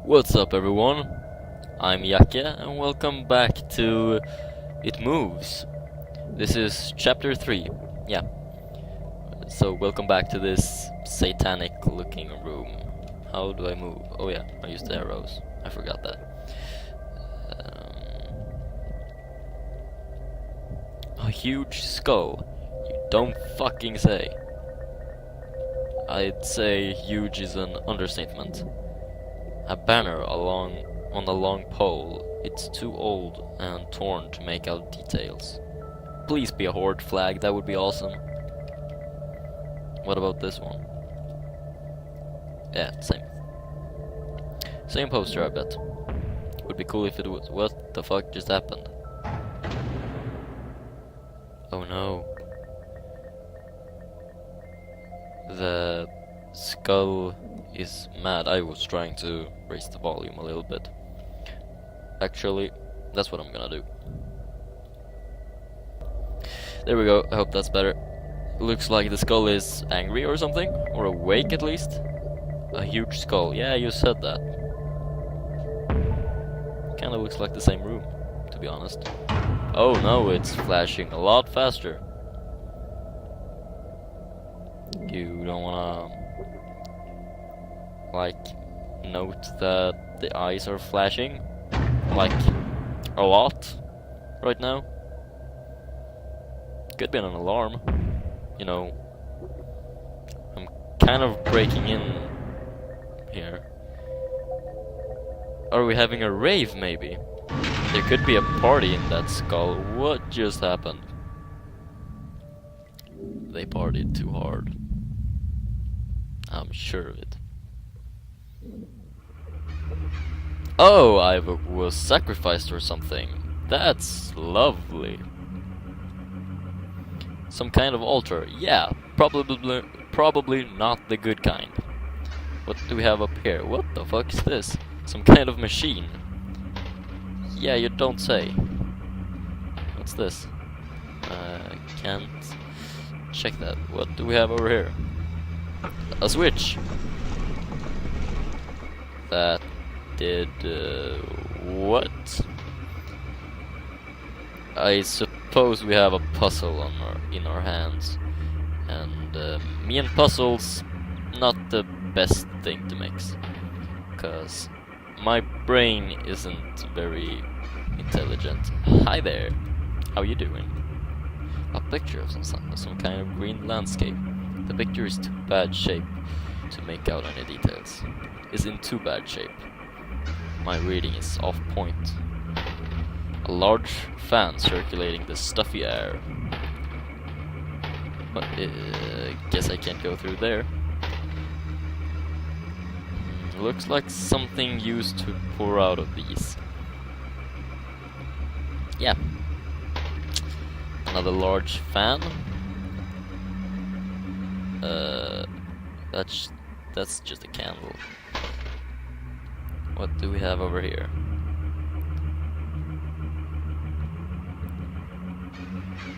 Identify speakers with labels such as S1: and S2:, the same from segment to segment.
S1: What's up everyone, I'm Jacke and welcome back to It Moves. This is chapter 3, yeah. So welcome back to this satanic looking room. How do I move? Oh yeah, I used the arrows, I forgot that. A huge skull, you don't fucking say. I'd say huge is an understatement. A banner on a long pole. It's too old and torn to make out details. Please be a horde flag, that would be awesome. What about this one? Yeah, same. Same poster, I bet. Would be cool if it was. What the fuck just happened? Oh no. The skull is mad. I was trying to raise the volume a little bit. Actually, that's what I'm gonna do. There we go, I hope that's better. Looks like the skull is angry or something, or awake at least. A huge skull, yeah, you said that. Kinda looks like the same room, to be honest. Oh no, it's flashing a lot faster. You don't wanna like note that the eyes are flashing like a lot right now. Could be an alarm, you know. I'm kind of breaking in here. Are we having a rave maybe? There could be a party in that skull. What just happened? They partied too hard, I'm sure of it. Oh, I was sacrificed or something. That's lovely. Some kind of altar. Yeah, probably not the good kind. What do we have up here? What the fuck is this? Some kind of machine. Yeah, you don't say. What's this? Can't check that. What do we have over here? A switch. That did what? I suppose we have a puzzle in our hands, and me and puzzles not the best thing to mix, cause my brain isn't very intelligent. Hi there, how you doing? A picture of some kind of green landscape. The picture is too bad shape to make out any details. Is in too bad shape. My reading is off point. A large fan circulating the stuffy air. But guess I can't go through there. Looks like something used to pour out of these. Yeah. Another large fan. That's just a candle. What do we have over here?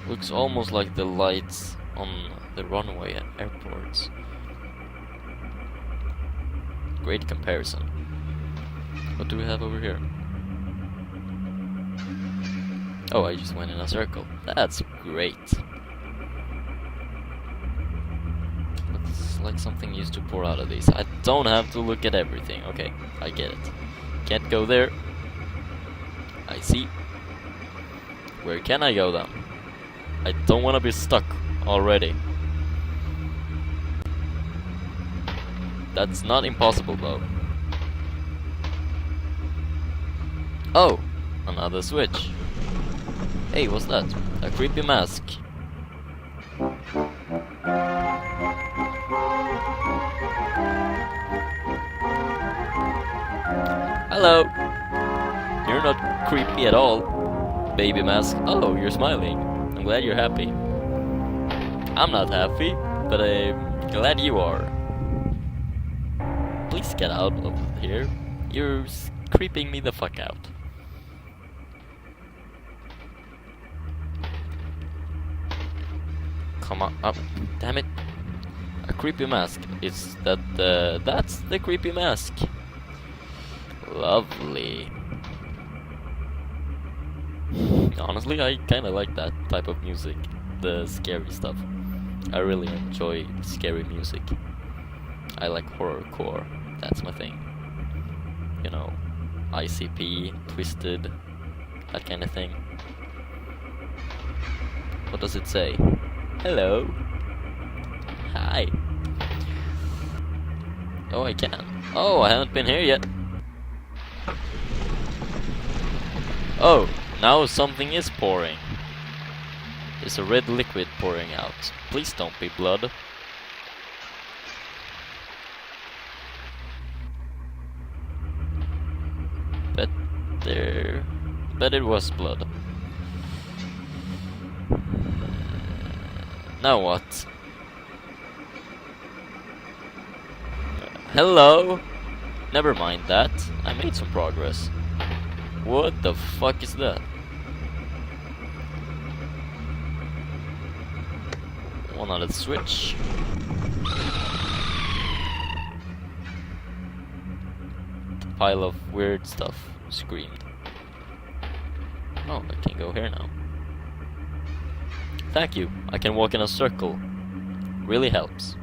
S1: Looks almost like the lights on the runway at airports. Great comparison. What do we have over here? Oh, I just went in a circle. That's great. Looks like something used to pour out of these. I don't have to look at everything. Okay, I get it. Can't go there. I see. Where can I go then? I don't want to be stuck already. That's not impossible though. Oh, another switch. Hey, what's that? A creepy mask. Hello. You're not creepy at all, baby mask. Oh, you're smiling. I'm glad you're happy. I'm not happy, but I'm glad you are. Please get out of here. You're creeping me the fuck out. Come on. Oh, damn it. A creepy mask. Is that that's the creepy mask. Lovely. Honestly, I kinda like that type of music. The scary stuff. I really enjoy scary music. I like horrorcore. That's my thing. You know, ICP, Twisted, that kind of thing. What does it say? Hello. Hi. Oh, I can. Oh, I haven't been here yet. Oh, now something is pouring. There's a red liquid pouring out. Please don't be blood. Bet it was blood. Now what? Hello? Never mind that. I made some progress. What the fuck is that? One on the switch. The pile of weird stuff screamed. Oh, I can go here now. Thank you. I can walk in a circle. Really helps.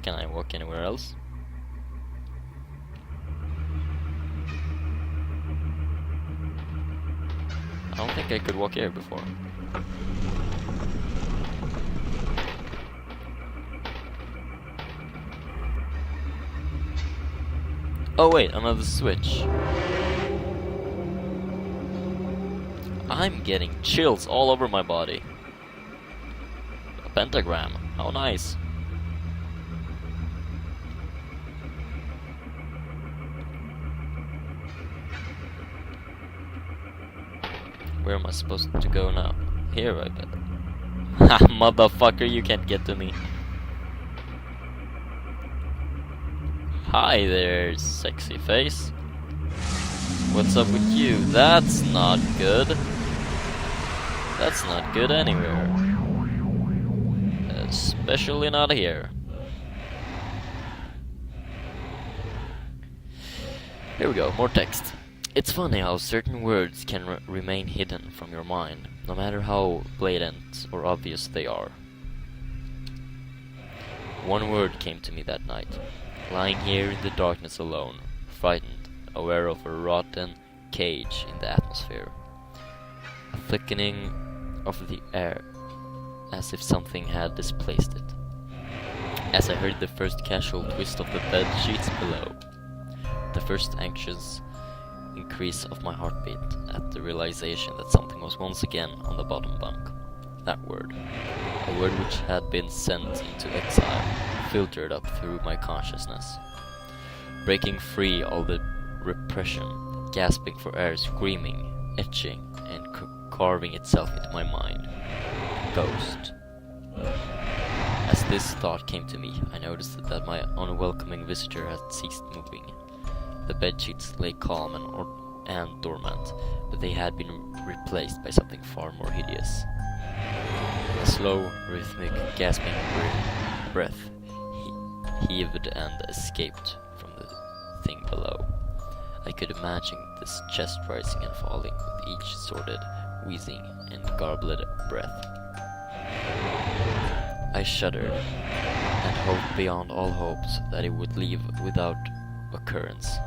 S1: Can I walk anywhere else? I don't think I could walk here before. Oh wait, another switch. I'm getting chills all over my body. A pentagram. How nice. Where am I supposed to go now? Here, I bet. Ha, motherfucker, you can't get to me. Hi there, sexy face. What's up with you? That's not good. That's not good anywhere. Especially not here. Here we go, more text. It's funny how certain words can remain hidden from your mind, no matter how blatant or obvious they are. One word came to me that night, lying here in the darkness alone, frightened, aware of a rotten cage in the atmosphere. A thickening of the air, as if something had displaced it. As I heard the first casual twist of the bed sheets below, the first anxious increase of my heartbeat at the realization that something was once again on the bottom bunk. That word, a word which had been sent into exile, filtered up through my consciousness, breaking free all the repression, gasping for air, screaming, etching, and carving itself into my mind. Ghost. As this thought came to me, I noticed that my unwelcoming visitor had ceased moving. The bedsheets lay calm and dormant, but they had been replaced by something far more hideous. A slow, rhythmic, gasping breath heaved and escaped from the thing below. I could imagine this chest rising and falling with each sordid, wheezing, and garbled breath. I shuddered, and hoped beyond all hopes that it would leave without occurrence.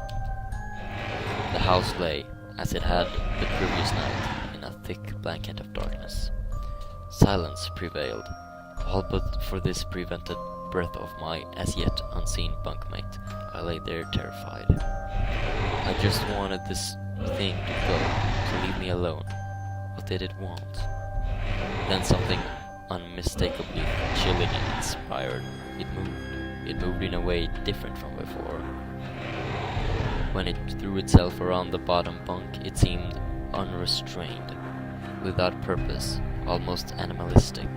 S1: The house lay, as it had the previous night, in a thick blanket of darkness. Silence prevailed, all but for this prevented breath of my as yet unseen bunkmate. I lay there terrified. I just wanted this thing to go, to leave me alone. What did it want? Then something unmistakably chilling and inspired. It moved. It moved in a way different from before. When it threw itself around the bottom bunk, it seemed unrestrained, without purpose, almost animalistic.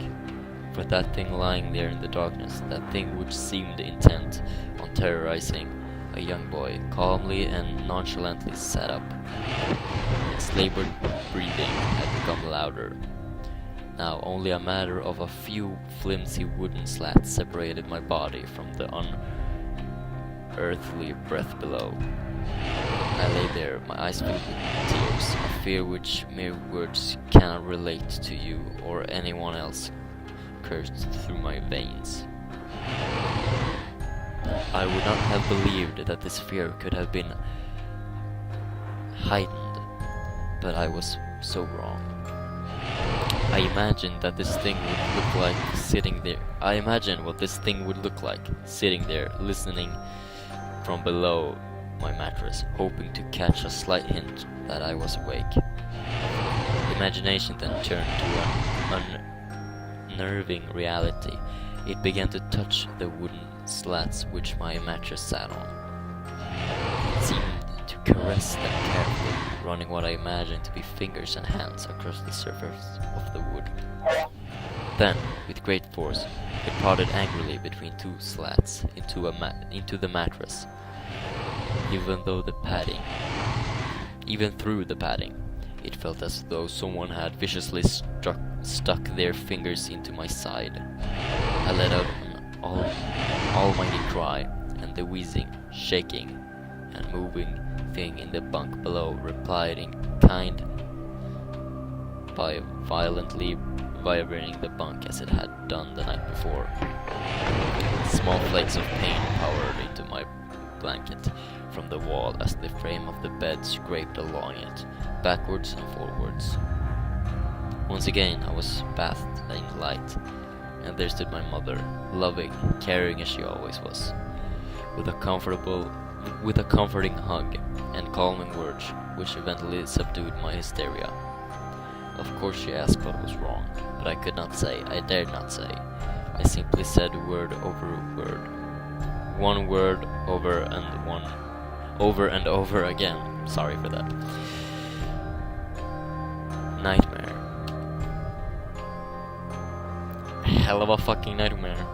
S1: For that thing lying there in the darkness, that thing which seemed intent on terrorizing, a young boy, calmly and nonchalantly sat up. His labored breathing had become louder. Now only a matter of a few flimsy wooden slats separated my body from the unearthly breath below. I lay there, my eyes filled with tears, a fear which mere words cannot relate to you or anyone else coursed through my veins. I would not have believed that this fear could have been heightened, but I was so wrong. I imagined that this thing would look like sitting there. I imagined what this thing would look like, sitting there, listening from below my mattress, hoping to catch a slight hint that I was awake. Imagination then turned to an unnerving reality. It began to touch the wooden slats which my mattress sat on. It seemed to caress them carefully, running what I imagined to be fingers and hands across the surface of the wood. Then, with great force, it prodded angrily between two slats into the mattress. Even through the padding, it felt as though someone had viciously stuck their fingers into my side. I let out an almighty cry, and the wheezing, shaking, and moving thing in the bunk below replied in kind by violently vibrating the bunk as it had done the night before. Small flakes of pain poured into my blanket from the wall as the frame of the bed scraped along it, backwards and forwards. Once again I was bathed in light, and there stood my mother, loving, caring as she always was, with a comforting hug and calming words which eventually subdued my hysteria. Of course she asked what was wrong, but I could not say, I dared not say. I simply said word over word. One word over and over again. Sorry for that. Nightmare. Hell of a fucking nightmare.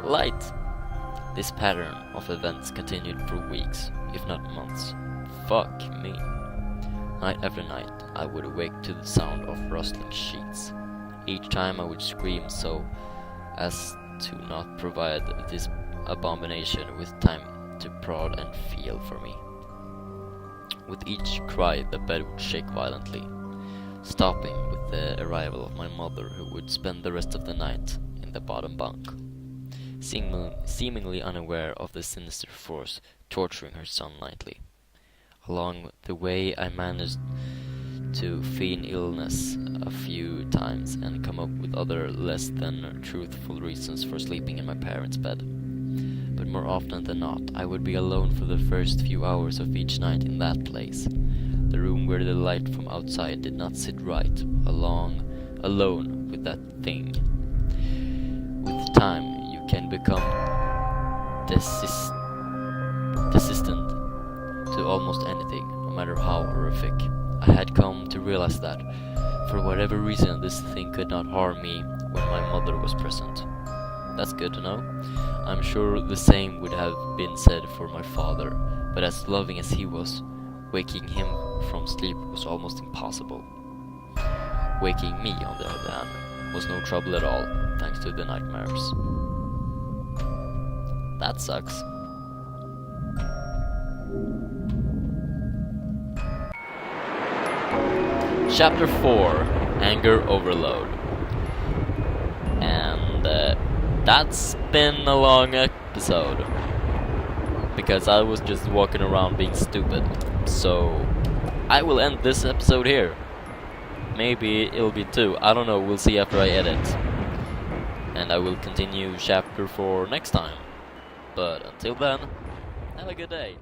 S1: Light. This pattern of events continued for weeks, if not months. Fuck me. Night after night, I would awake to the sound of rustling sheets. Each time I would scream so as to not provide this abomination with time to prod and feel for me. With each cry, the bed would shake violently, stopping with the arrival of my mother, who would spend the rest of the night in the bottom bunk, seemingly unaware of the sinister force torturing her son nightly. Along the way, I managed to feign illness a few times and come up with other less than truthful reasons for sleeping in my parents' bed. But more often than not, I would be alone for the first few hours of each night in that place, the room where the light from outside did not sit right, alone with that thing. With time, you can become desistant to almost anything, no matter how horrific. I had come to realize that, for whatever reason, this thing could not harm me when my mother was present. That's good to know. I'm sure the same would have been said for my father, but as loving as he was, waking him from sleep was almost impossible. Waking me, on the other hand, was no trouble at all, thanks to the nightmares. That sucks. Chapter 4, Anger Overload. And that's been a long episode, because I was just walking around being stupid. So I will end this episode here. Maybe it'll be 2, I don't know, we'll see after I edit. And I will continue chapter 4 next time. But until then, have a good day.